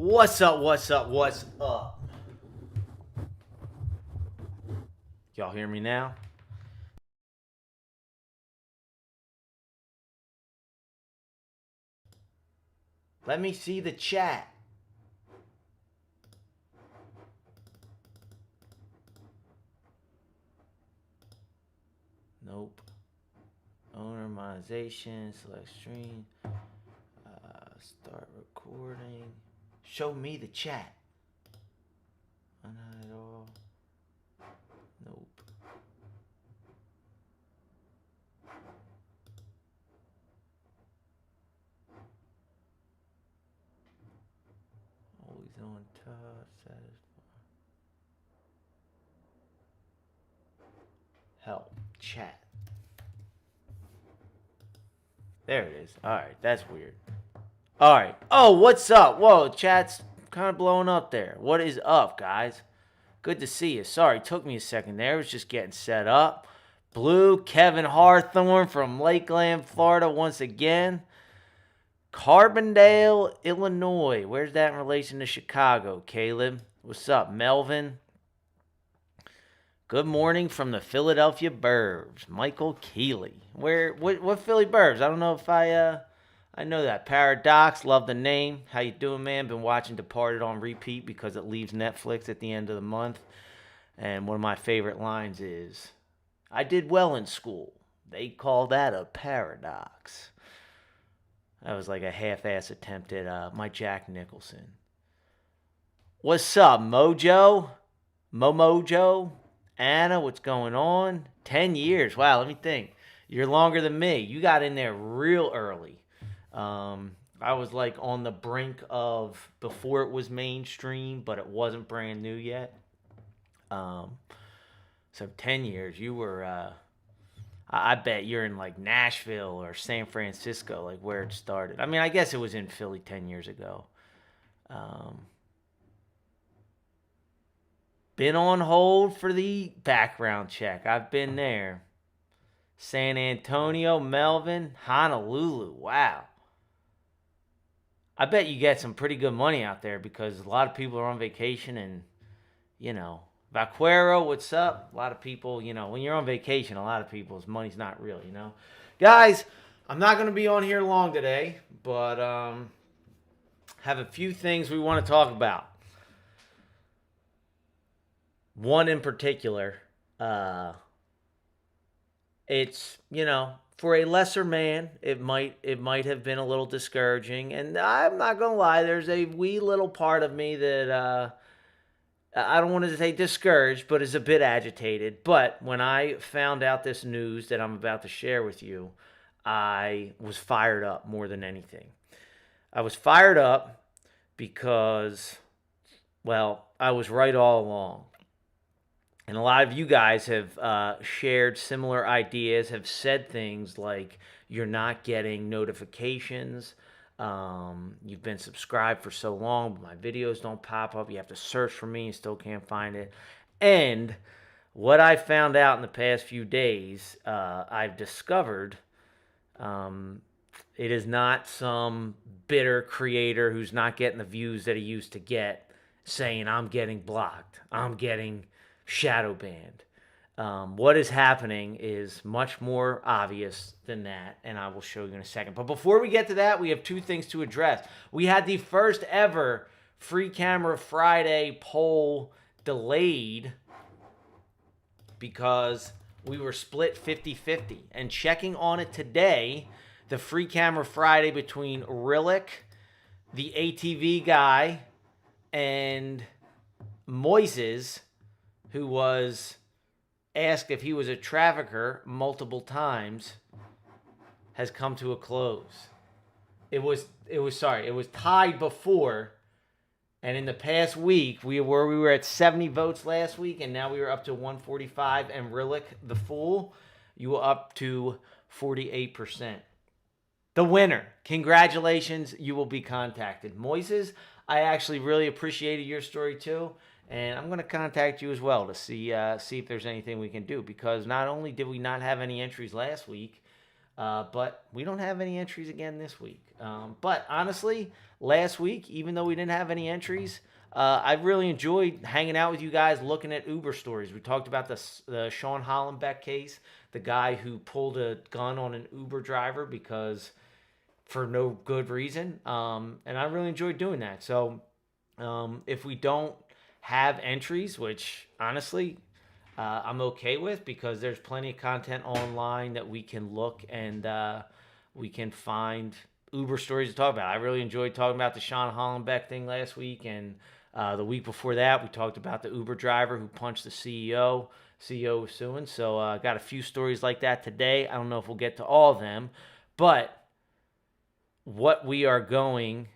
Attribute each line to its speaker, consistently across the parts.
Speaker 1: What's up? What's up? What's up? Y'all hear me now? Let me see the chat. Nope. Owner monetization, select stream, start recording. Show me the chat. Not at all. Nope. Always on top. Satisfy. Help. Chat. There it is. Alright, that's weird. Alright. Oh, what's up? Whoa, chat's kind of blowing up there. What is up, guys? Good to see you. Sorry, it took me a second there. I was just getting set up. Blue, Kevin Harthorne from Lakeland, Florida once again. Carbondale, Illinois. Where's that in relation to Chicago, Caleb? What's up, Melvin? Good morning from the Philadelphia Burbs. Michael Keeley. What Philly Burbs? I don't know if I know that. Paradox, love the name. How you doing, man? Been watching Departed on repeat because it leaves Netflix at the end of the month. And one of my favorite lines is, I did well in school. They call that a paradox. That was like a half-ass attempt at my Jack Nicholson. What's up, Mojo? Momojo? Anna, what's going on? 10 years. Wow, let me think. You're longer than me. You got in there real early. I was like on the brink of before it was mainstream, but it wasn't brand new yet. So 10 years. You were, I bet you're in like Nashville or San Francisco, like where it started. I mean, I guess it was in Philly 10 years ago. Been on hold for the background check. I've been there. San Antonio, Melvin, Honolulu. Wow. I bet you get some pretty good money out there because a lot of people are on vacation and, Vaquero, what's up? A lot of people, when you're on vacation, a lot of people's money's not real, Guys, I'm not going to be on here long today, but have a few things we want to talk about. One in particular, it's, for a lesser man, it might have been a little discouraging. And I'm not going to lie, there's a wee little part of me that I don't want to say discouraged, but is a bit agitated. But when I found out this news that I'm about to share with you, I was fired up more than anything. I was fired up because, well, I was right all along. And a lot of you guys have shared similar ideas, have said things like you're not getting notifications. You've been subscribed for so long, but my videos don't pop up. You have to search for me and still can't find it. And what I found out in the past few days, I've discovered it is not some bitter creator who's not getting the views that he used to get saying, I'm getting blocked, I'm getting shadow banned. What is happening is much more obvious than that, and I will show you in a second. But before we get to that, we have two things to address. We had the first ever Free Camera Friday poll delayed because we were split 50-50. And checking on it today, the Free Camera Friday between Rillick, the ATV guy, and Moises, who was asked if he was a trafficker multiple times, has come to a close. It was tied before, and in the past week we were at 70 votes last week, and now we were up to 145. And Rillick, the fool, you were up to 48%. The winner, congratulations! You will be contacted. Moises, I actually really appreciated your story too. And I'm going to contact you as well to see if there's anything we can do. Because not only did we not have any entries last week, But we don't have any entries again this week. But honestly, last week, even though we didn't have any entries, I really enjoyed hanging out with you guys, looking at Uber stories. We talked about the Sean Hollenbeck case, the guy who pulled a gun on an Uber driver because for no good reason. And I really enjoyed doing that. So if we don't have entries, which honestly I'm okay with because there's plenty of content online that we can look and we can find Uber stories to talk about. I really enjoyed talking about the Sean Hollenbeck thing last week, and the week before that we talked about the Uber driver who punched the CEO. CEO was suing. So I got a few stories like that today. I don't know if we'll get to all of them, but what we are going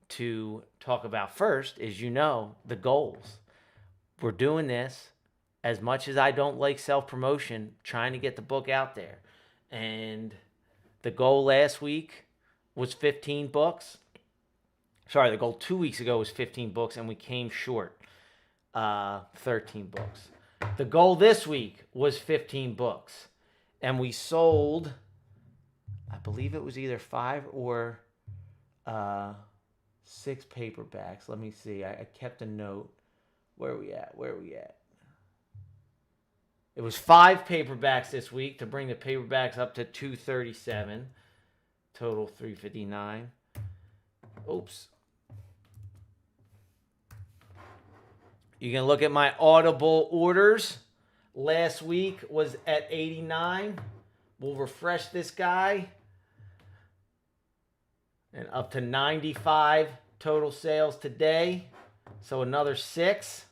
Speaker 1: to talk about first is, the goals. We're doing this as much as I don't like self-promotion, trying to get the book out there. And the goal last week was 15 books. Sorry, the goal 2 weeks ago was 15 books, and we came short 13 books. The goal this week was 15 books, and we sold, I believe it was either 5 or 6 paperbacks. Let me see. I kept a note. Where are we at? It was 5 paperbacks this week to bring the paperbacks up to 237. Total 359. Oops. You can look at my Audible orders. Last week was at 89. We'll refresh this guy. And up to 95 total sales today. So another 6.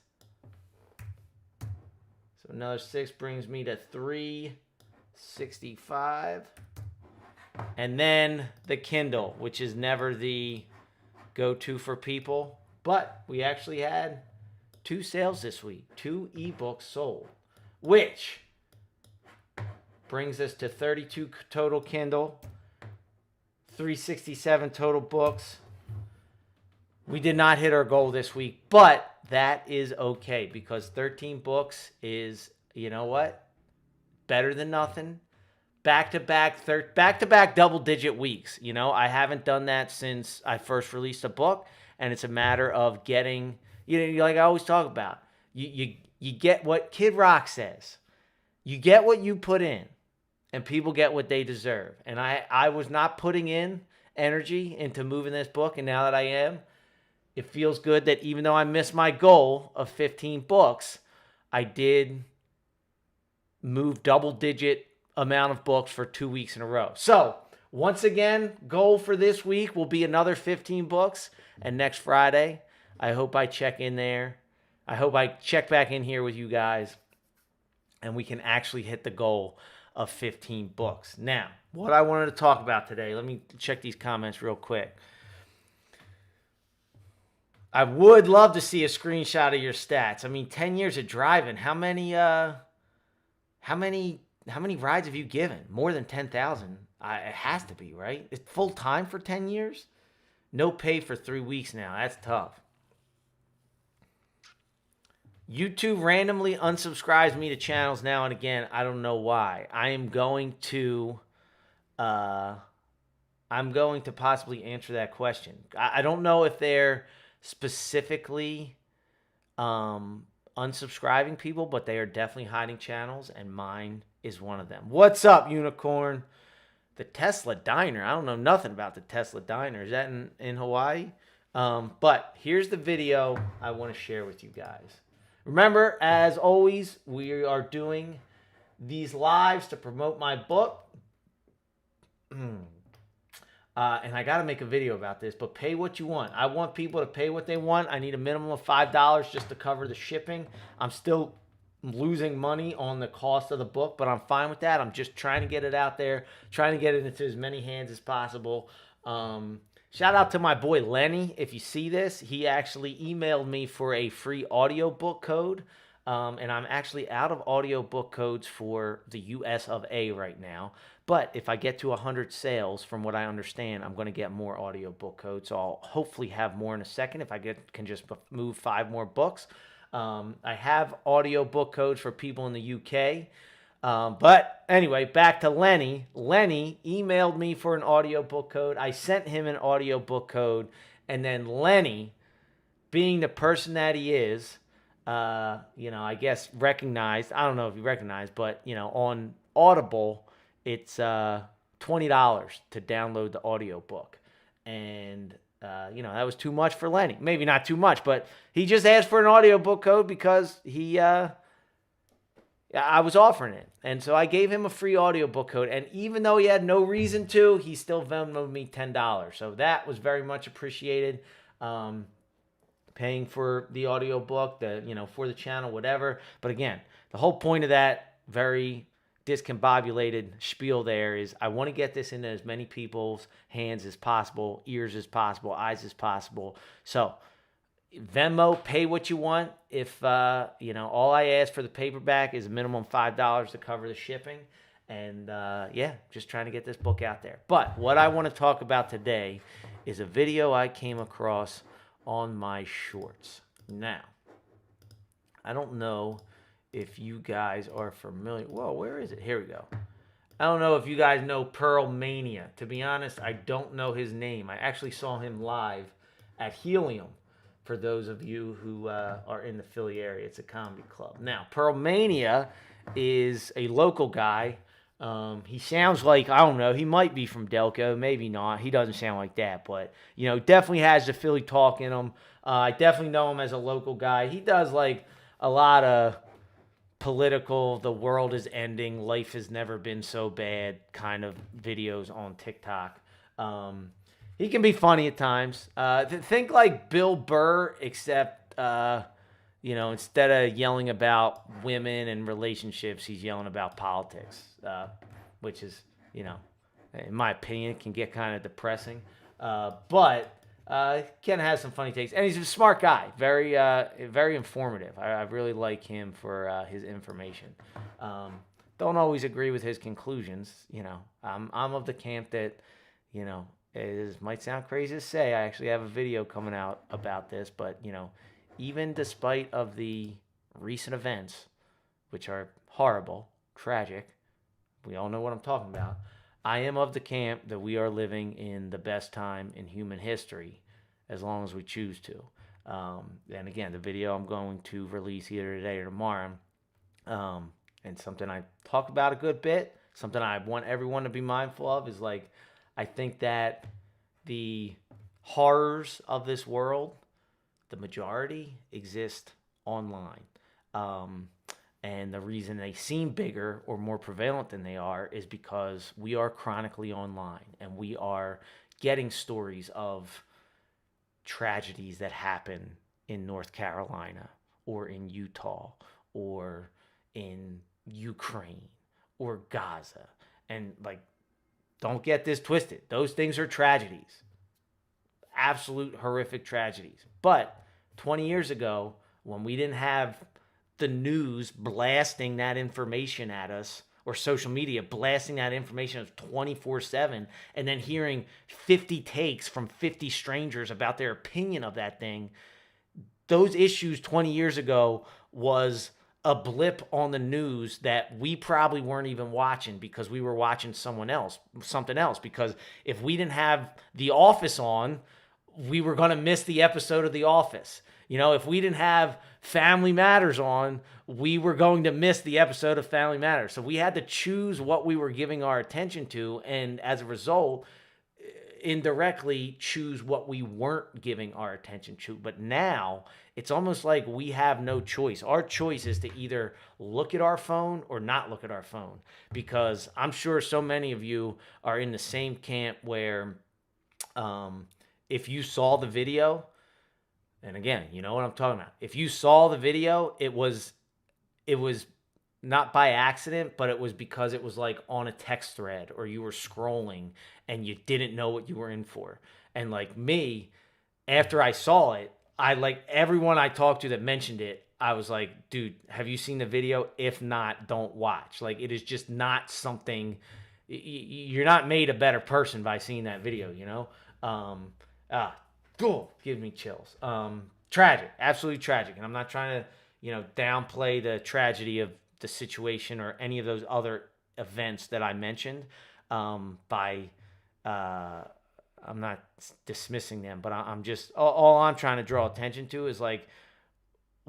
Speaker 1: So another 6 brings me to 365. And then the Kindle, which is never the go-to for people. But we actually had 2 sales this week. 2 ebooks sold. Which brings us to 32 total Kindle. 367 total books. We did not hit our goal this week, but that is okay because 13 books is, better than nothing. Back-to-back double-digit weeks. I haven't done that since I first released a book, and it's a matter of getting, like I always talk about, you get what Kid Rock says. You get what you put in, and people get what they deserve. And I was not putting in energy into moving this book, and now that I am, it feels good that even though I missed my goal of 15 books, I did move double-digit amount of books for 2 weeks in a row. So, once again, goal for this week will be another 15 books. And next Friday, I hope I check in there. I hope I check back in here with you guys, and we can actually hit the goal of 15 books. Now, what I wanted to talk about today, let me check these comments real quick. I would love to see a screenshot of your stats. 10 years of driving. How many rides have you given? More than 10,000. It has to be, right? It's full time for 10 years? No pay for 3 weeks now. That's tough. YouTube randomly unsubscribes me to channels now and again. I don't know why. I'm going to possibly answer that question. I don't know if they're specifically unsubscribing people, but they are definitely hiding channels, and mine is one of them. What's up, Unicorn? The Tesla Diner. I don't know nothing about the Tesla Diner. Is that in Hawaii? But here's the video I want to share with you guys. Remember, as always, we are doing these lives to promote my book. And I got to make a video about this, but pay what you want. I want people to pay what they want. I need a minimum of $5 just to cover the shipping. I'm still losing money on the cost of the book, but I'm fine with that. I'm just trying to get it out there, trying to get it into as many hands as possible. Shout out to my boy Lenny. If you see this, he actually emailed me for a free audiobook code. And I'm actually out of audiobook codes for the US of A right now. But if I get to 100 sales, from what I understand, I'm going to get more audiobook codes. So I'll hopefully have more in a second if I can just move 5 more books. I have audiobook codes for people in the UK. But anyway, back to Lenny. Lenny emailed me for an audiobook code. I sent him an audiobook code. And then Lenny, being the person that he is, I guess recognized, I don't know if you recognize, but, on Audible, it's $20 to download the audiobook. And, that was too much for Lenny. Maybe not too much, but he just asked for an audiobook code because I was offering it. And so I gave him a free audiobook code. And even though he had no reason to, he still Venmoed me $10. So that was very much appreciated. Paying for the audiobook, for the channel, whatever. But again, the whole point of that very discombobulated spiel there is I want to get this into as many people's hands as possible, ears as possible, eyes as possible. So Venmo, pay what you want. If, all I ask for the paperback is a minimum $5 to cover the shipping. And, just trying to get this book out there. But what I want to talk about today is a video I came across on my shorts. Now, I don't know if you guys are familiar. Whoa, where is it? Here we go. I don't know if you guys know Pearl Mania. To be honest, I don't know his name. I actually saw him live at Helium, for those of you who are in the Philly area. It's a comedy club. Now, Pearl Mania is a local guy. He sounds like, I don't know, he might be from Delco, maybe not. He doesn't sound like that, but, definitely has the Philly talk in him. I definitely know him as a local guy. He does, like, a lot of political, the world is ending, life has never been so bad kind of videos on TikTok. He can be funny at times. Think like Bill Burr, except, instead of yelling about women and relationships, he's yelling about politics, which is, in my opinion, can get kind of depressing. But Ken has some funny takes, and he's a smart guy, very, very informative. I really like him for his information. Don't always agree with his conclusions. I'm of the camp that, it might sound crazy to say. I actually have a video coming out about this, but even despite of the recent events, which are horrible, tragic, we all know what I'm talking about, I am of the camp that we are living in the best time in human history, as long as we choose to. And again, the video I'm going to release either today or tomorrow, and something I talk about a good bit, something I want everyone to be mindful of is, like, I think that the horrors of this world, the majority exist online. And the reason they seem bigger or more prevalent than they are is because we are chronically online and we are getting stories of tragedies that happen in North Carolina or in Utah or in Ukraine or Gaza. And, like, don't get this twisted. Those things are tragedies. Absolute horrific tragedies. But 20 years ago, when we didn't have the news blasting that information at us, or social media blasting that information 24/7, and then hearing 50 takes from 50 strangers about their opinion of that thing, those issues 20 years ago was a blip on the news that we probably weren't even watching because we were watching something else. Because if we didn't have The Office on, we were going to miss the episode of The Office. If we didn't have Family Matters on, we were going to miss the episode of Family Matters. So we had to choose what we were giving our attention to, and as a result, indirectly choose what we weren't giving our attention to. But now it's almost like we have no choice. Our choice is to either look at our phone or not look at our phone, because I'm sure so many of you are in the same camp where if you saw the video, and again, you know what I'm talking about. If you saw the video, it was not by accident, but it was because it was like on a text thread or you were scrolling and you didn't know what you were in for. And like me, after I saw it, I, like, everyone I talked to that mentioned it, I was like, dude, have you seen the video? If not, don't watch. Like, it is just not something, you're not made a better person by seeing that video, Gives me chills. Tragic, absolutely tragic. And I'm not trying to, downplay the tragedy of the situation or any of those other events that I mentioned by I'm not dismissing them, but I'm just all I'm trying to draw attention to is like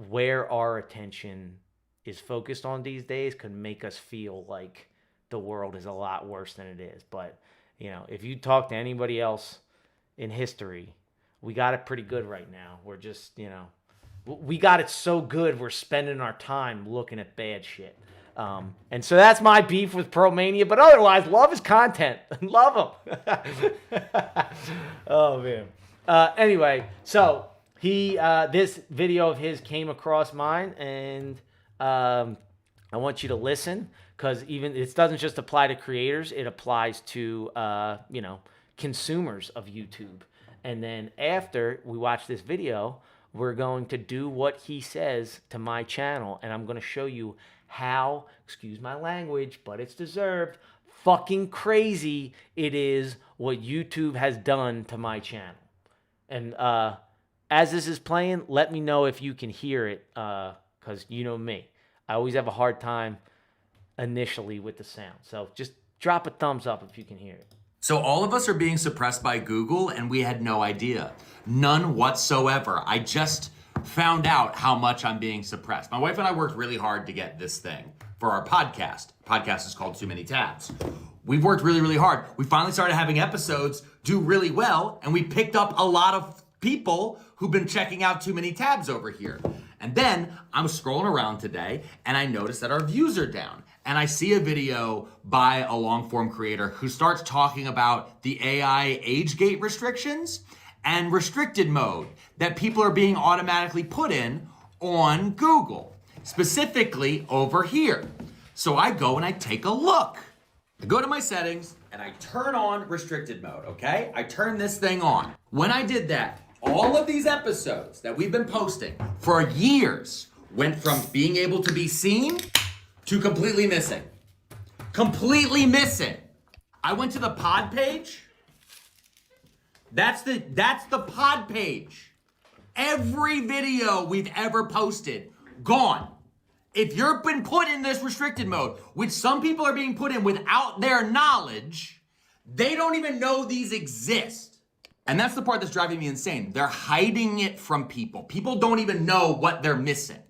Speaker 1: where our attention is focused on these days could make us feel like the world is a lot worse than it is. But if you talk to anybody else in history, we got it pretty good right now. We're just we got it so good we're spending our time looking at bad shit. And so that's my beef with Promania, but otherwise, love his content. Love him. Oh, man. Anyway, so this video of his came across mine, and I want you to listen, because even it doesn't just apply to creators, it applies to, consumers of YouTube. And then after we watch this video, we're going to do what he says to my channel, and I'm going to show you how, excuse my language, but it's deserved, fucking crazy it is what YouTube has done to my channel. And as this is playing, let me know if you can hear it, because you know me. I always have a hard time initially with the sound. So just drop a thumbs up if you can hear it.
Speaker 2: So all of us are being suppressed by Google, and we had no idea. None whatsoever. I just found out how much I'm being suppressed. My wife and I worked really hard to get this thing for our podcast. Podcast is called Too Many Tabs. We've worked really, really hard. We finally started having episodes do really well, and we picked up a lot of people who've been checking out Too Many Tabs over here. And then I'm scrolling around today, and I noticed that our views are down. And I see a video by a long-form creator who starts talking about the AI age gate restrictions and restricted mode that people are being automatically put in on Google, specifically over here. So I go and I take a look. I go to my settings and I turn on restricted mode, okay? I turn this thing on. When I did that, all of these episodes that we've been posting for years went from being able to be seen to completely missing. Completely missing. I went to the pod page. That's the pod page. Every video we've ever posted, gone. If you've been put in this restricted mode, which some people are being put in without their knowledge, they don't even know these exist. And that's the part that's driving me insane. They're hiding it from people. People don't even know what they're missing.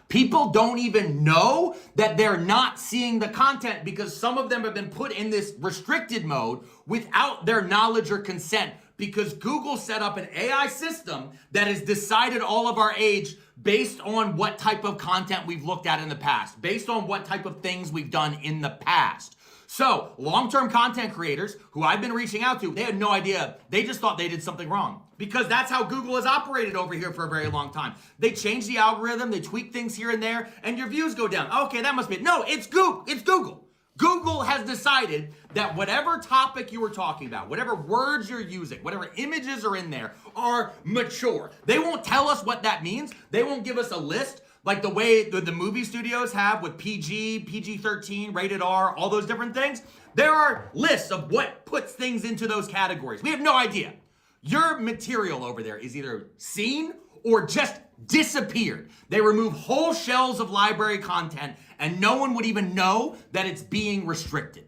Speaker 2: People don't even know that they're not seeing the content because some of them have been put in this restricted mode without their knowledge or consent, because Google set up an AI system that has decided all of our age based on what type of content we've looked at in the past, based on what type of things we've done in the past. So long-term content creators who I've been reaching out to, they had no idea. They just thought they did something wrong, because that's how Google has operated over here for a very long time. They change the algorithm, they tweak things here and there, and your views go down. Okay, that must be it. No, it's Google. It's Google. Google has decided that whatever topic you were talking about, whatever words you're using, whatever images are in there are mature. They won't tell us what that means. They won't give us a list like the way the movie studios have with PG, PG-13, rated R, all those different things. There are lists of what puts things into those categories. We have no idea. Your material over there is either seen or just disappeared. They remove whole shelves of library content and no one would even know that it's being restricted.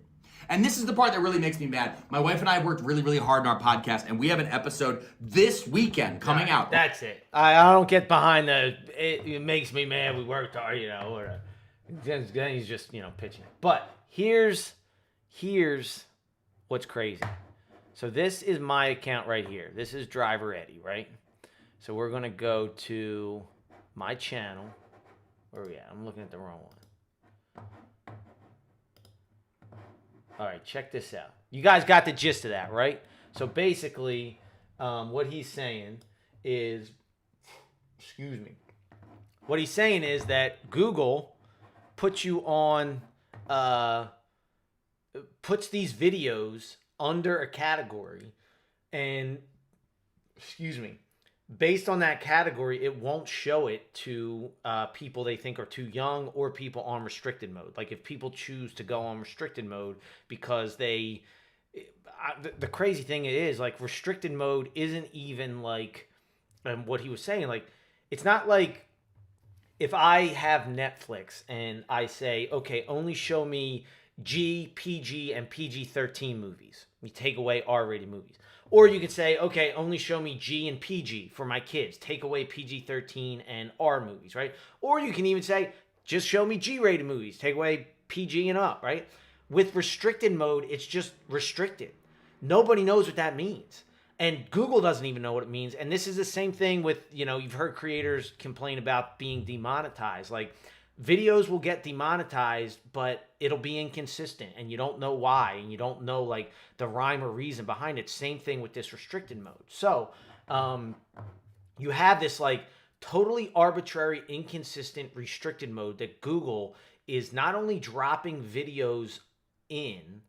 Speaker 2: And this is the part that really makes me mad. My wife and I have worked really, really hard on our podcast, and we have an episode this weekend coming out.
Speaker 1: That's it. I don't get behind it makes me mad. We worked hard, or then he's just, pitching it. But here's what's crazy. So this is my account right here. This is Driver Eddie, right? So we're going to go to my channel. Where are we at? I'm looking at the wrong one. All right, check this out. You guys got the gist of that, right? So basically, what he's saying is, what he's saying is that Google puts you on, puts these videos under a category, and, based on that category, it won't show it to people they think are too young or people on restricted mode. Like if people choose to go on restricted mode because the crazy thing is, like, restricted mode isn't even like what he was saying. Like, it's not like if I have Netflix and I say, okay, only show me G, PG, and PG-13 movies. You take away R-rated movies. Or you could say, okay, only show me G and PG for my kids. Take away PG-13 and R movies, right? Or you can even say, just show me G-rated movies. Take away PG and up, right? With restricted mode, it's just restricted. Nobody knows what that means. And Google doesn't even know what it means. And this is the same thing with, you've heard creators complain about being demonetized. Like, videos will get demonetized, but it'll be inconsistent and you don't know why, and you don't know like the rhyme or reason behind it. Same thing with this restricted mode. So you have this like totally arbitrary, inconsistent restricted mode that Google is not only dropping videos in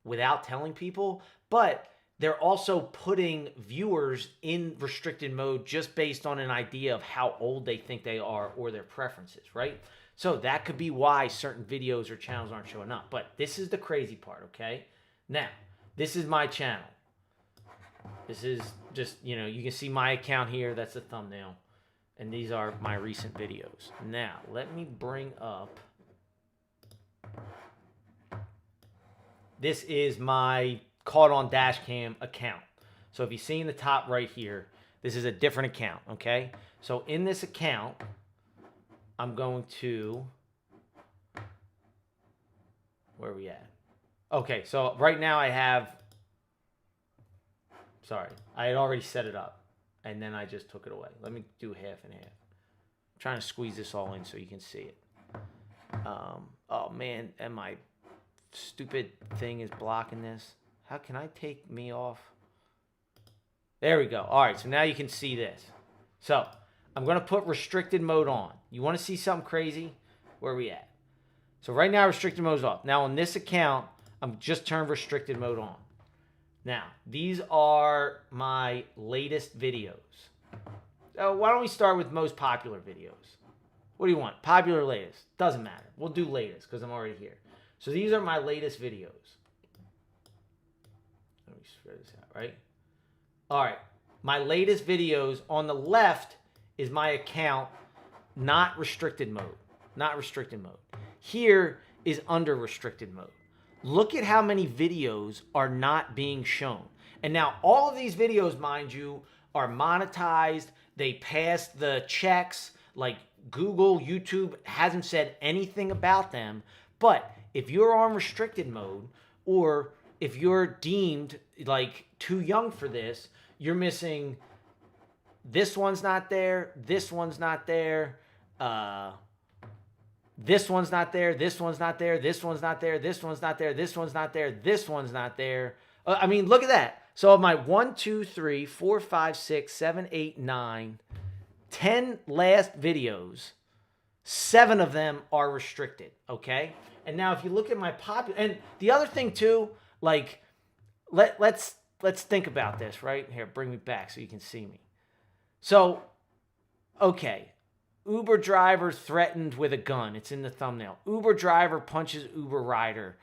Speaker 1: without telling people, but they're also putting viewers in restricted mode just based on an idea of how old they think they are or their preferences, right? So that could be why certain videos or channels aren't showing up. But this is the crazy part, okay? Now, this is my channel. This is just, you can see my account here. That's the thumbnail. And these are my recent videos. Now, let me bring up. This is my caught on dash cam account. So if you see in the top right here, this is a different account, okay? So in this account, I'm going to, where are we at? Okay, so right now I have, sorry, I had already set it up and then I just took it away. Let me do half and half. I'm trying to squeeze this all in so you can see it. Oh man, and my stupid thing is blocking this. How can I take me off? There we go. All right, so now you can see this. So I'm going to put restricted mode on. You want to see something crazy? Where are we at? So right now, restricted mode is off. Now on this account, I'm just turned restricted mode on. Now, these are my latest videos. So why don't we start with most popular videos? What do you want? Popular, latest? Doesn't matter. We'll do latest because I'm already here. So these are my latest videos. Let me spread this out, right? All right. My latest videos on the left is my account, not restricted mode. Not restricted mode. Here is under restricted mode. Look at how many videos are not being shown. And now all of these videos, mind you, are monetized. They passed the checks. Like Google, YouTube hasn't said anything about them. But if you're on restricted mode, or if you're deemed like too young for this, you're missing this one's not there, this one's not there, this one's not there, this one's not there, this one's not there, this one's not there, this one's not there, this one's not there. I mean, look at that. So of my 1, 2, 3, 4, 5, 6, 7, 8, 9, 10 last videos, 7 of them are restricted, okay? And now if you look at my popular, and the other thing too, like, let's think about this, right? Here, bring me back so you can see me. So, okay, Uber driver threatened with a gun. It's in the thumbnail. Uber driver punches Uber rider.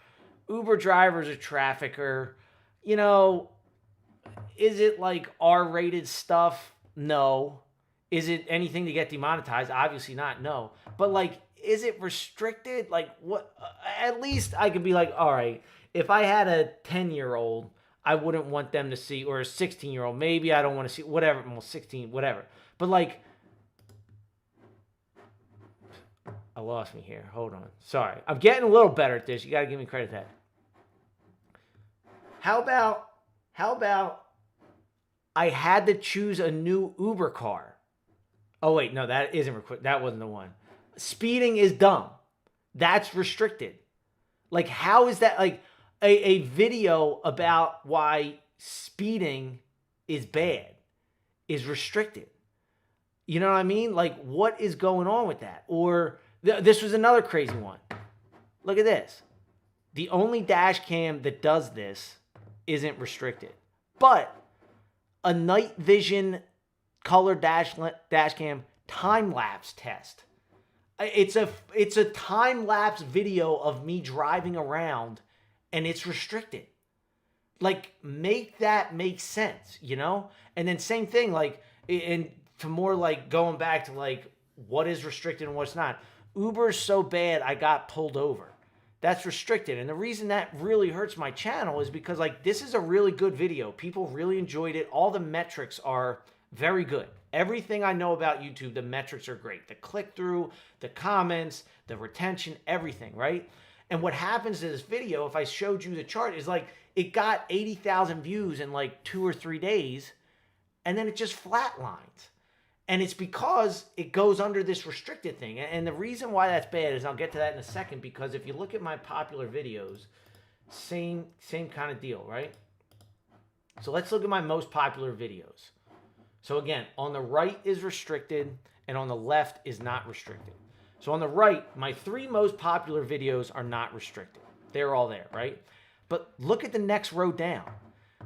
Speaker 1: Uber driver's a trafficker. You know, is it like R-rated stuff? No. Is it anything to get demonetized? Obviously not, no. But like, is it restricted? Like what? At least I could be like, all right, if I had a 10-year-old, I wouldn't want them to see, or a 16-year-old, maybe I don't want to see, whatever, well, 16, whatever. But like, I lost me here. Hold on. Sorry. I'm getting a little better at this. You got to give me credit for that. How about I had to choose a new Uber car? Oh, wait, no, that wasn't the one. Speeding is dumb. That's restricted. Like, how is that, like, a video about why speeding is bad is restricted? You know what I mean? Like, what is going on with that? Or this was another crazy one. Look at this. The only dash cam that does this isn't restricted. But a night vision color dash cam time-lapse test. It's a time-lapse video of me driving around, and it's restricted. Like, make that make sense, you know? And then same thing, like, and to more like going back to like what is restricted and what's not. Uber's so bad I got pulled over. That's restricted. And the reason that really hurts my channel is because like this is a really good video. People really enjoyed it. All the metrics are very good. Everything I know about YouTube, the metrics are great. The click-through, the comments, the retention, everything, right? And what happens to this video, if I showed you the chart, is like it got 80,000 views in like 2 or 3 days, and then it just flatlines. And it's because it goes under this restricted thing. And the reason why that's bad is, I'll get to that in a second, because if you look at my popular videos, same kind of deal, right? So let's look at my most popular videos. So again, on the right is restricted, and on the left is not restricted. So on the right, my 3 most popular videos are not restricted. They're all there, right? But look at the next row down.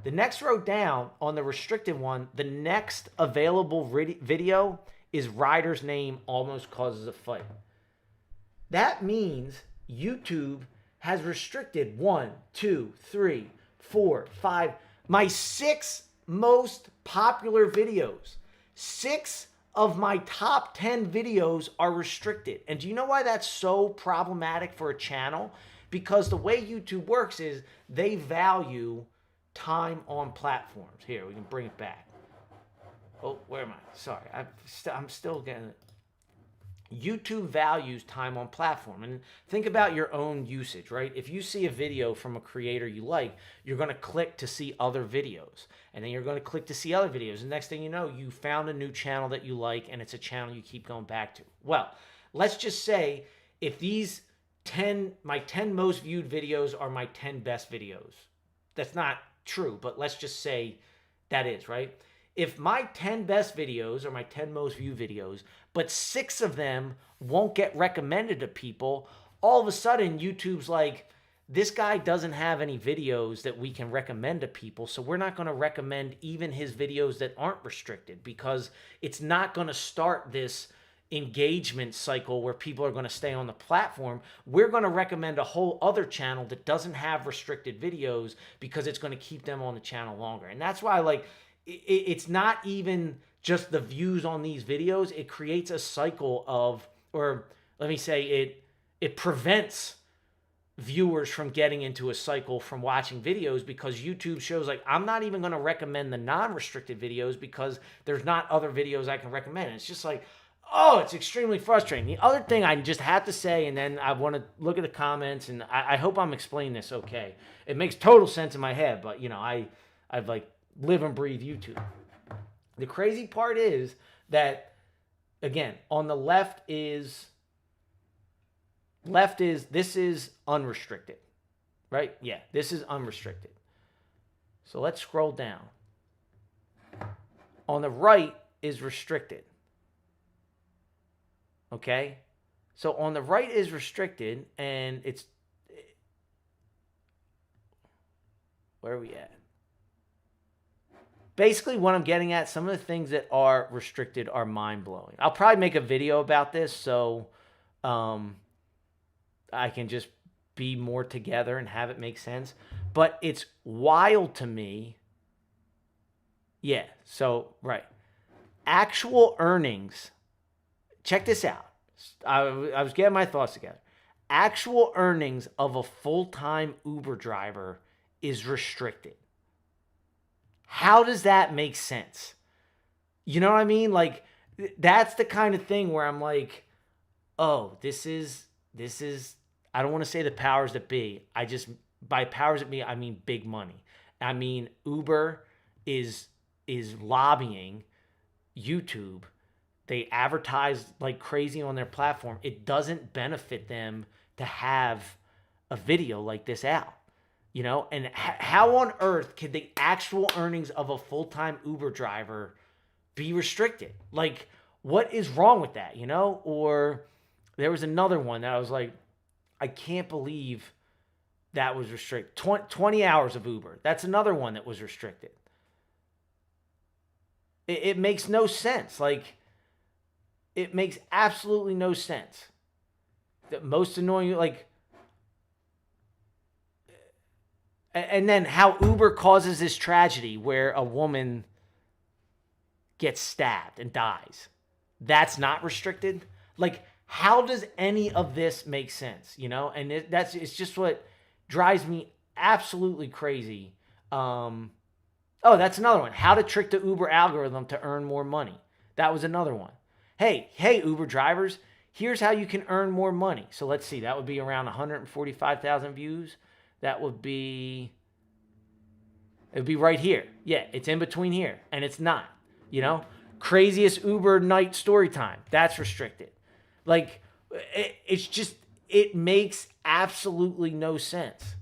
Speaker 1: The next row down on the restricted one, the next available video is Ryder's name almost causes a fight. That means YouTube has restricted 1, 2, 3, 4, 5, my 6 most popular videos. 6 of my top 10 videos are restricted. And do you know why that's so problematic for a channel? Because the way YouTube works is they value time on platforms. Here, we can bring it back. Oh, where am I? Sorry, I'm still getting it. YouTube values time on platform. And think about your own usage, right? If you see a video from a creator you like, you're going to click to see other videos. And then you're going to click to see other videos. And next thing you know, you found a new channel that you like, and it's a channel you keep going back to. Well, let's just say if these my 10 most viewed videos are my 10 best videos. That's not true, but let's just say that is, right? If my 10 best videos are my 10 most viewed videos, but 6 of them won't get recommended to people, all of a sudden YouTube's like, this guy doesn't have any videos that we can recommend to people, so we're not going to recommend even his videos that aren't restricted, because it's not going to start this engagement cycle where people are going to stay on the platform. We're going to recommend a whole other channel that doesn't have restricted videos, because it's going to keep them on the channel longer. And that's why, like, it's not even just the views on these videos. It creates a cycle of, or let me say, it prevents viewers from getting into a cycle from watching videos, because YouTube shows like, I'm not even going to recommend the non-restricted videos because there's not other videos I can recommend. And it's just like, oh, it's extremely frustrating. The other thing I just have to say, and then I want to look at the comments, and I hope I'm explaining this okay. It makes total sense in my head, but you know, I've like live and breathe YouTube. The crazy part is that, again, on the left is this is unrestricted, right? Yeah, this is unrestricted. So let's scroll down. On the right is restricted. Okay? So on the right is restricted, and it's, where are we at? Basically, what I'm getting at, some of the things that are restricted are mind-blowing. I'll probably make a video about this, so I can just be more together and have it make sense. But it's wild to me. Yeah, so, right. Actual earnings. Check this out. I was getting my thoughts together. Actual earnings of a full-time Uber driver is restricted. How does that make sense? You know what I mean? Like, that's the kind of thing where I'm like, oh, this is, I don't want to say the powers that be. By powers that be, I mean big money. I mean, Uber is lobbying YouTube. They advertise like crazy on their platform. It doesn't benefit them to have a video like this out, you know? And how on earth could the actual earnings of a full-time Uber driver be restricted? Like, what is wrong with that, you know? Or there was another one that I was like, I can't believe that was restricted. 20 hours of Uber. That's another one that was restricted. It makes no sense. Like, it makes absolutely no sense. The most annoying, like, and then how Uber causes this tragedy where a woman gets stabbed and dies. that's not restricted. Like, how does any of this make sense? You know, and it's just what drives me absolutely crazy. Oh, that's another one. How to trick the Uber algorithm to earn more money. That was another one. Hey, Uber drivers, here's how you can earn more money. So let's see, that would be around 145,000 views. That would be, it would be right here. Yeah, it's in between here, and it's not. You know, craziest Uber night story time. That's restricted. Like, it's just, it makes absolutely no sense.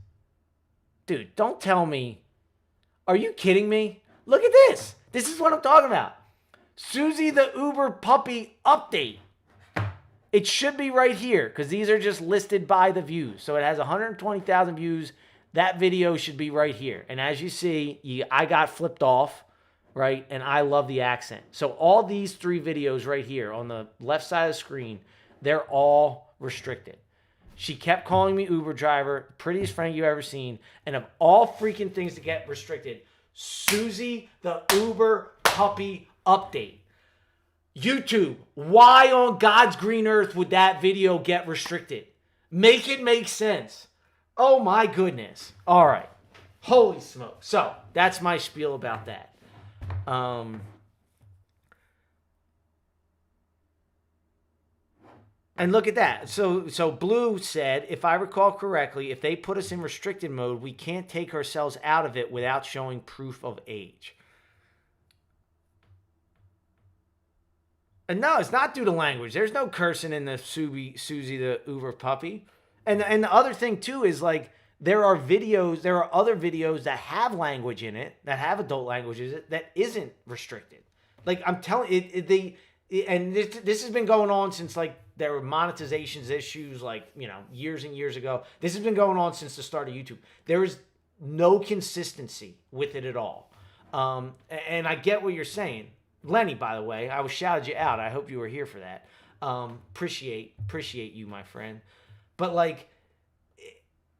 Speaker 1: Dude, don't tell me. Are you kidding me? Look at this. This is what I'm talking about. Susie the Uber puppy update. It should be right here because these are just listed by the views. So it has 120,000 views. That video should be right here. And as you see, I got flipped off, right? And I love the accent. So all these 3 videos right here on the left side of the screen, they're all restricted. She kept calling me Uber driver, prettiest friend you've ever seen. And of all freaking things to get restricted, Susie the Uber puppy update. YouTube, why on God's green earth would that video get restricted? Make it make sense. Oh my goodness. All right. Holy smoke. So that's my spiel about that. And look at that. So Blue said, if I recall correctly, if they put us in restricted mode, we can't take ourselves out of it without showing proof of age. And no, it's not due to language. There's no cursing in the Susie the Uber puppy. And the other thing too is like there are other videos that have language in it, that have adult language in it, that isn't restricted. Like I'm telling and this has been going on since like there were monetizations issues like, you know, years and years ago. This has been going on since the start of YouTube. There is no consistency with it at all. And I get what you're saying. Lenny, by the way, I was shouted you out. I hope you were here for that. Appreciate you, my friend. But like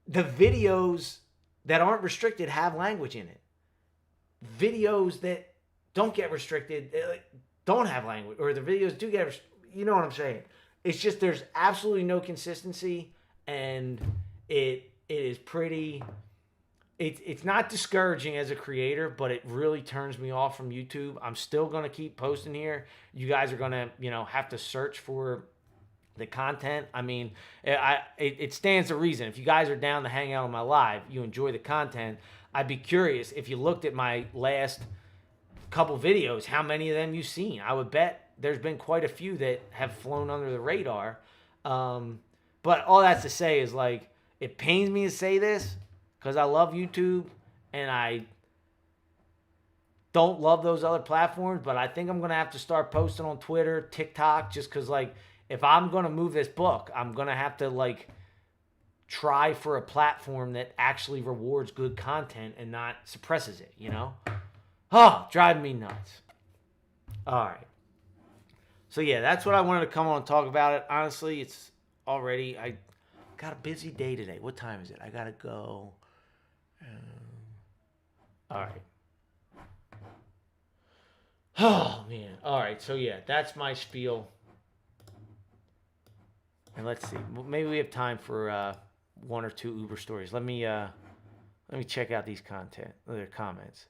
Speaker 1: the videos that aren't restricted have language in it. Videos that don't get restricted don't have language, or the videos do get, you know what I'm saying? It's just there's absolutely no consistency, and it is pretty. It's not discouraging as a creator, but it really turns me off from YouTube. I'm still gonna keep posting here. You guys are gonna, you know, have to search for the content. I mean, it stands to reason. If you guys are down to hang out on my live, you enjoy the content. I'd be curious if you looked at my last couple videos, how many of them you've seen. I would bet there's been quite a few that have flown under the radar. But all that's to say is like, it pains me to say this because I love YouTube and I don't love those other platforms, but I think I'm going to have to start posting on Twitter, TikTok, just because like, if I'm going to move this book, I'm going to have to like try for a platform that actually rewards good content and not suppresses it, you know? Oh, driving me nuts. All right. So yeah, that's what I wanted to come on and talk about it. Honestly, it's already, I got a busy day today. What time is it? I got to go. All right. Oh, man. All right. So yeah, that's my spiel. And let's see. Maybe we have time for one or two Uber stories. Let me check out these comments.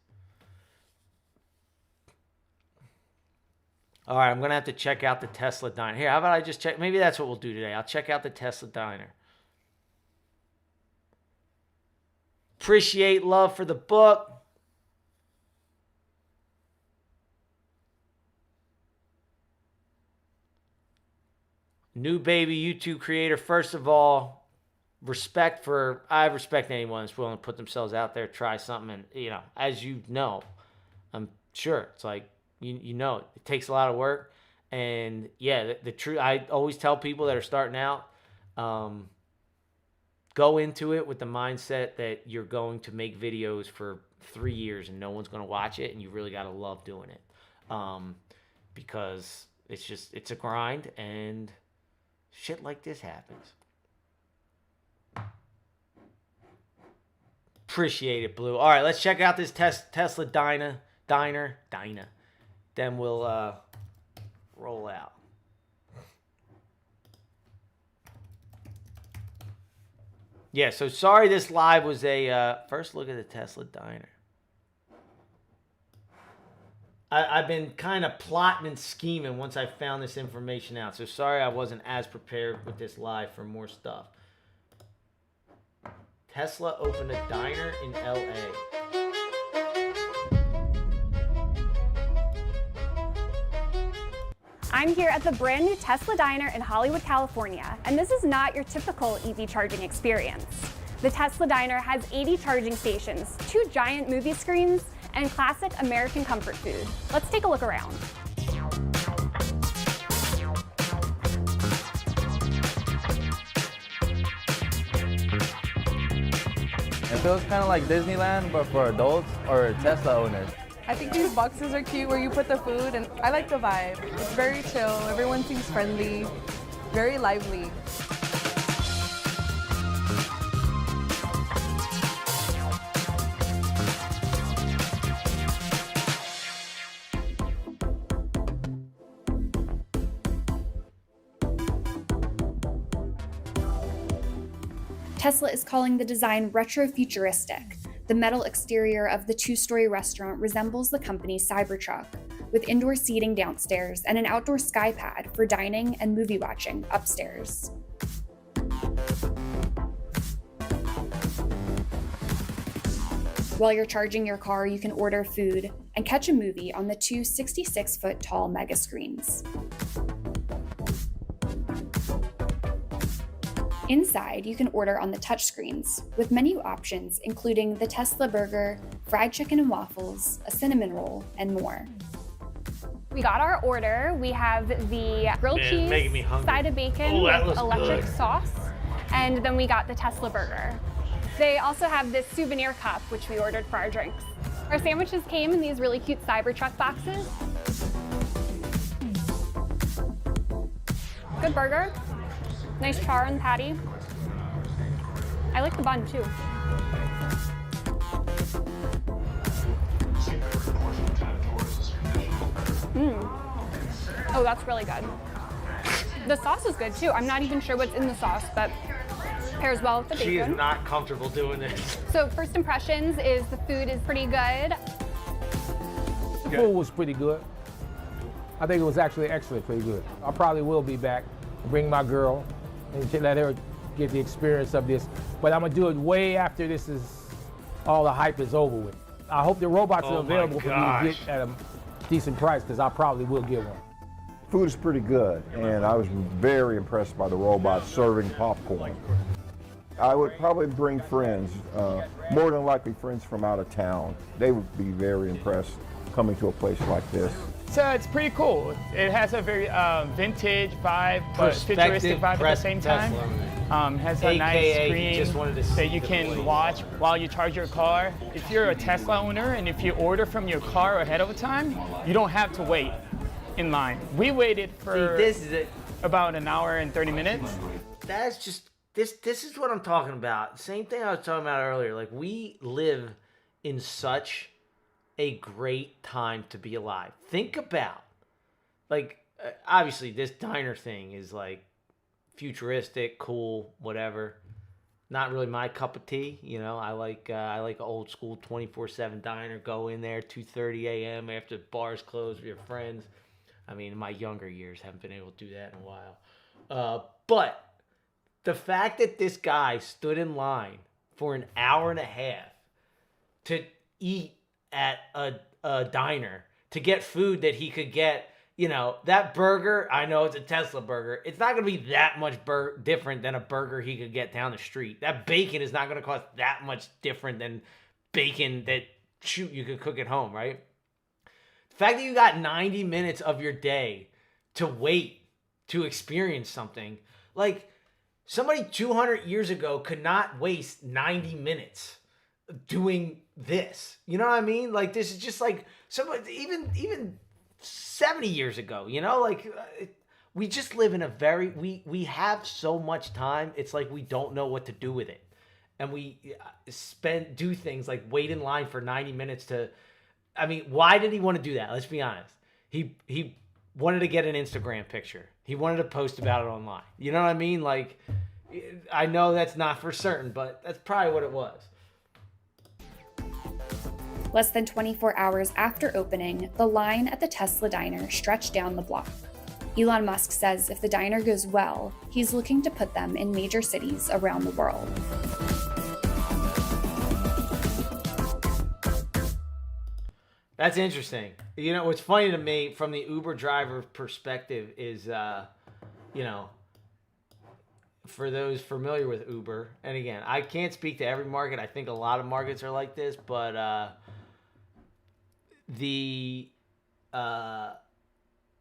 Speaker 1: All right, I'm going to have to check out the Tesla Diner. Here, how about I just check? Maybe that's what we'll do today. I'll check out the Tesla Diner. Appreciate love for the book. New baby YouTube creator. First of all, I respect anyone that's willing to put themselves out there, try something. And, you know, as you know, I'm sure it's like, you know, it takes a lot of work. And yeah, the truth, I always tell people that are starting out, go into it with the mindset that you're going to make videos for 3 years and no one's going to watch it. And you really got to love doing it. Because it's a grind and shit like this happens. Appreciate it, Blue. All right, let's check out this Tesla Diner. Then we'll roll out. Yeah, so sorry this live was a first look at the Tesla diner. I've been kind of plotting and scheming once I found this information out. So sorry I wasn't as prepared with this live for more stuff. Tesla opened a diner in LA.
Speaker 3: I'm here at the brand new Tesla diner in Hollywood, California, and this is not your typical EV charging experience. The Tesla diner has 80 charging stations, 2 giant movie screens, and classic American comfort food. Let's take a look around.
Speaker 4: It feels kind of like Disneyland, but for adults or Tesla owners.
Speaker 5: I think these boxes are cute where you put the food, and I like the vibe. It's very chill, everyone seems friendly, very lively.
Speaker 3: Tesla is calling the design retro-futuristic. The metal exterior of the 2-story restaurant resembles the company's Cybertruck, with indoor seating downstairs and an outdoor sky pad for dining and movie watching upstairs. While you're charging your car, you can order food and catch a movie on the 2 66-foot tall mega screens. Inside, you can order on the touchscreens, with menu options including the Tesla burger, fried chicken and waffles, a cinnamon roll, and more. We got our order. We have the grilled cheese, side of bacon with electric sauce, and then we got the Tesla burger. They also have this souvenir cup, which we ordered for our drinks. Our sandwiches came in these really cute Cybertruck boxes. Good burger. Nice char on the patty. I like the bun too. Oh, that's really good. The sauce is good too. I'm not even sure what's in the sauce, but pairs well with the bacon.
Speaker 1: She is not comfortable doing this.
Speaker 3: So first impressions is the food is pretty good.
Speaker 6: The food was pretty good. I think it was actually pretty good. I probably will be back, bring my girl, and let her get the experience of this. But I'm gonna do it way after this is, all the hype is over with. I hope the robots are available for me to get at a decent price, because I probably will get one.
Speaker 7: Food is pretty good, and I was very impressed by the robots serving popcorn. I would probably bring friends, more than likely friends from out of town. They would be very impressed coming to a place like this.
Speaker 8: So it's pretty cool. It has a very vintage vibe, but futuristic vibe at the same time. Has a nice screen that you can watch while you charge your car. If you're a Tesla owner and if you order from your car ahead of time, you don't have to wait in line. We waited for about an hour and 30 minutes.
Speaker 1: That's just, this is what I'm talking about. Same thing I was talking about earlier. Like, we live in such a great time to be alive. Think about, like, obviously this diner thing is like futuristic, cool, whatever. Not really my cup of tea, you know. I like old school 24/7 diner. Go in there 2:30 a.m. after bars close with your friends. I mean, in my younger years, haven't been able to do that in a while. But the fact that this guy stood in line for an hour and a half to eat at a diner, to get food that he could get, you know, that burger, I know it's a Tesla burger. It's not going to be that much different than a burger he could get down the street. That bacon is not going to cost that much different than bacon that, shoot, you could cook at home, right? The fact that you got 90 minutes of your day to wait to experience something, like, somebody 200 years ago could not waste 90 minutes doing this. You know what I mean? Like, this is just like somebody, even 70 years ago, you know, like, we just live in a very, we have so much time. It's like we don't know what to do with it. And we do things like wait in line for 90 minutes to, I mean, why did he want to do that? Let's be honest. He wanted to get an Instagram picture. He wanted to post about it online. You know what I mean? Like, I know that's not for certain, but that's probably what it was.
Speaker 3: Less than 24 hours after opening, the line at the Tesla diner stretched down the block. Elon Musk says if the diner goes well, he's looking to put them in major cities around the world.
Speaker 1: That's interesting. You know, what's funny to me from the Uber driver perspective is, you know, for those familiar with Uber, and again, I can't speak to every market. I think a lot of markets are like this, but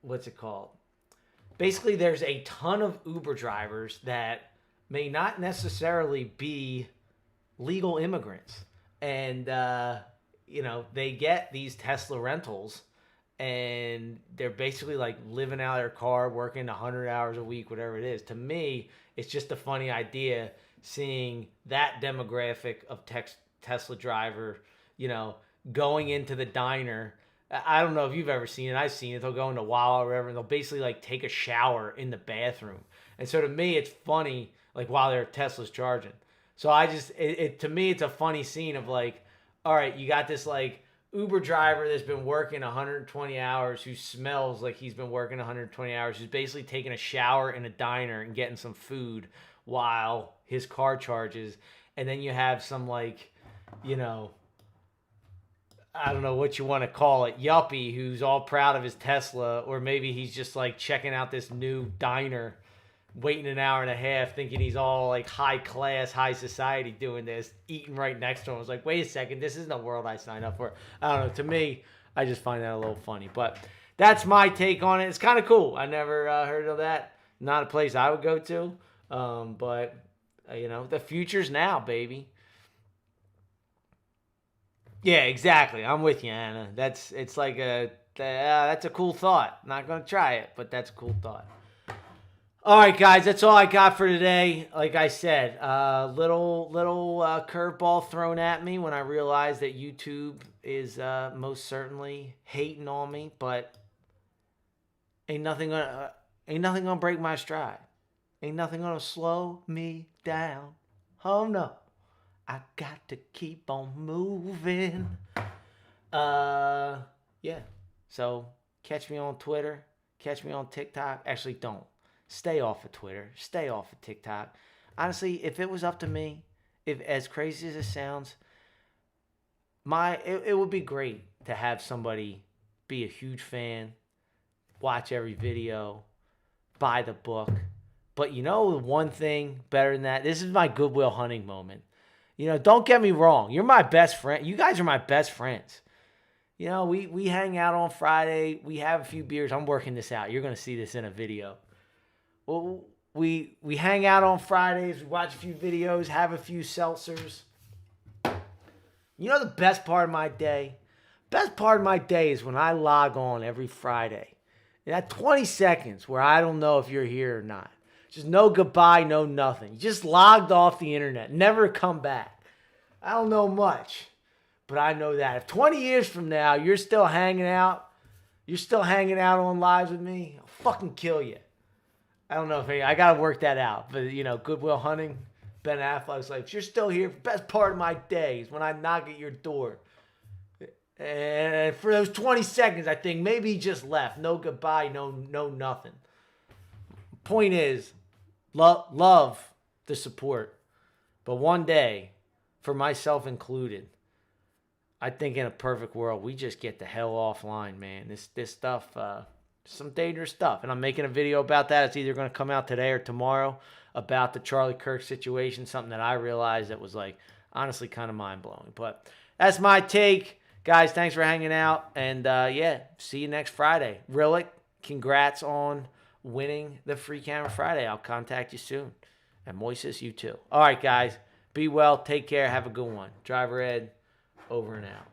Speaker 1: what's it called? Basically, there's a ton of Uber drivers that may not necessarily be legal immigrants. And, you know, they get these Tesla rentals and they're basically like living out of their car, working 100 hours a week, whatever it is. To me, it's just a funny idea seeing that demographic of Tesla driver, you know, going into the diner. I don't know if you've ever seen it. I've seen it. They'll go into Wawa or whatever, and they'll basically like take a shower in the bathroom. And so to me, it's funny, like while their Tesla's charging. So I just, to me, it's a funny scene of like, all right, you got this like Uber driver that's been working 120 hours, who smells like he's been working 120 hours, who's basically taking a shower in a diner and getting some food while his car charges. And then you have some like, you know, I don't know what you want to call it, yuppie who's all proud of his Tesla, or maybe he's just like checking out this new diner, waiting an hour and a half, thinking he's all like high class, high society doing this, eating right next to him. I was like, wait a second, this isn't the world I signed up for. I don't know. To me, I just find that a little funny, but that's my take on it. It's kind of cool. I never heard of that. Not a place I would go to, but you know, the future's now, baby. Yeah, exactly. I'm with you, Anna. That's a cool thought. Not gonna try it, but that's a cool thought. All right, guys, that's all I got for today. Like I said, little curveball thrown at me when I realized that YouTube is most certainly hating on me, but ain't nothing gonna break my stride. Ain't nothing gonna slow me down. Oh no. I got to keep on moving. Yeah. So catch me on Twitter. Catch me on TikTok. Actually, don't. Stay off of Twitter. Stay off of TikTok. Honestly, if it was up to me, if as crazy as it sounds, it would be great to have somebody be a huge fan, watch every video, buy the book. But you know the one thing better than that? This is my Goodwill Hunting moment. You know, don't get me wrong. You're my best friend. You guys are my best friends. You know, we hang out on Friday. We have a few beers. I'm working this out. You're going to see this in a video. Well, we hang out on Fridays. We watch a few videos, have a few seltzers. You know the best part of my day? Best part of my day is when I log on every Friday. And that 20 seconds where I don't know if you're here or not. Just no goodbye, no nothing. You just logged off the internet. Never come back. I don't know much, but I know that. If 20 years from now you're still hanging out on lives with me, I'll fucking kill you. I don't know if I got to work that out. But, you know, Goodwill Hunting, Ben Affleck's like, if you're still here, best part of my day is when I knock at your door. And for those 20 seconds, I think maybe he just left. No goodbye, no nothing. Point is, love the support. But one day, for myself included, I think in a perfect world, we just get the hell offline, man. This stuff, some dangerous stuff. And I'm making a video about that. It's either going to come out today or tomorrow about the Charlie Kirk situation, something that I realized that was like, honestly, kind of mind-blowing. But that's my take. Guys, thanks for hanging out. And yeah, see you next Friday. Rillick, congrats on winning the Free Camera Friday. I'll contact you soon. And Moises, you too. All right, guys. Be well. Take care. Have a good one. Driver Ed, over and out.